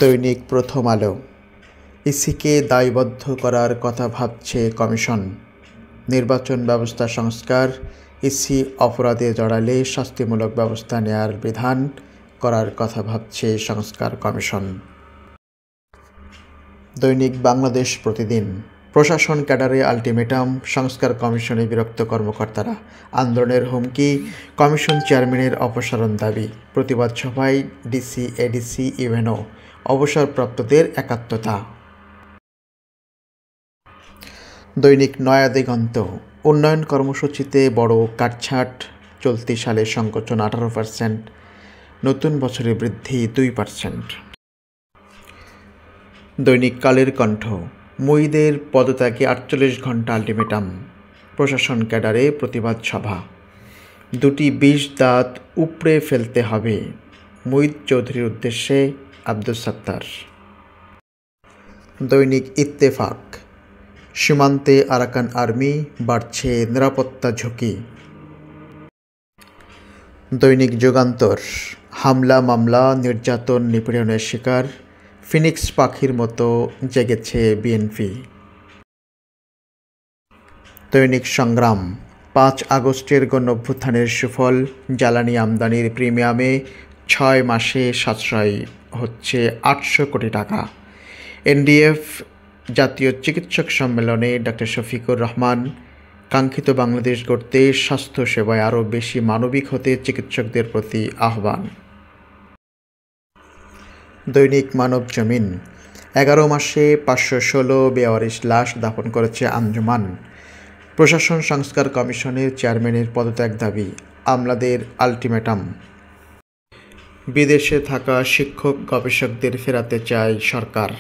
দৈনিক প্রথম আলো। ইসিকে দায়বদ্ধ করার কথা ভাবছে কমিশন। নির্বাচন ব্যবস্থা সংস্কার, ইসি অপরাধে জড়ালে শাস্তিমূলক ব্যবস্থা নেয়ার বিধান করার কথা ভাবছে সংস্কার কমিশন। দৈনিক বাংলাদেশ প্রতিদিন। প্রশাসন ক্যাডারে আলটিমেটাম, সংস্কার কমিশনে বিরক্ত কর্মকর্তারা। আন্দোলনের হুমকি, কমিশন চেয়ারম্যানের অপসারণ দাবি। প্রতিবাদ সভায় ডিসি, এডিসি, ইউএনও, অবসরপ্রাপ্তদের একাত্মতা। দৈনিক নয়া দিগন্ত। উন্নয়ন কর্মসূচিতে বড় কাটছাঁট, চলতি সালে সংকোচন 18%, নতুন বছরে বৃদ্ধি 2%। দৈনিক কালের কণ্ঠ। মুঈদের পদত্যাগে 48 ঘণ্টা আলটিমেটাম, প্রশাসন ক্যাডারে প্রতিবাদ সভা। দুটি বিষ দাঁত উপড়ে ফেলতে হবে, মুঈদ চৌধুরীর উদ্দেশ্যে আব্দুস সাত্তার। দৈনিক ইত্তেফাক। সীমান্তে আরাকান আর্মি, বাড়ছে নিরাপত্তা ঝুঁকি। দৈনিক যুগান্তর। হামলা, মামলা, নির্যাতন, নিপীড়নের শিকার ফিনিক্স পাখির মতো জেগেছে বিএনপি। দৈনিক সংগ্রাম। 5 আগস্টের গণঅভ্যুত্থানের সুফল, জ্বালানি আমদানির প্রিমিয়ামে 6 মাসে সাশ্রয় হচ্ছে 800 কোটি টাকা। এনডিএফ জাতীয় চিকিৎসক সম্মেলনে ডক্টর শফিকুর রহমান, কাঙ্ক্ষিত বাংলাদেশ গড়তে স্বাস্থ্যসেবায় আরও বেশি মানবিক হতে চিকিৎসকদের প্রতি আহ্বান। দৈনিক মানবজমিন। 11 মাসে 516 বেওয়ারিশ লাশ দাফন করেছে আঞ্জুমান। প্রশাসন সংস্কার কমিশনের চেয়ারম্যানের পদত্যাগ দাবি, আমলাদের আলটিমেটাম। বিদেশে থাকা শিক্ষক গবেষকদের ফেরাতে চায় সরকার।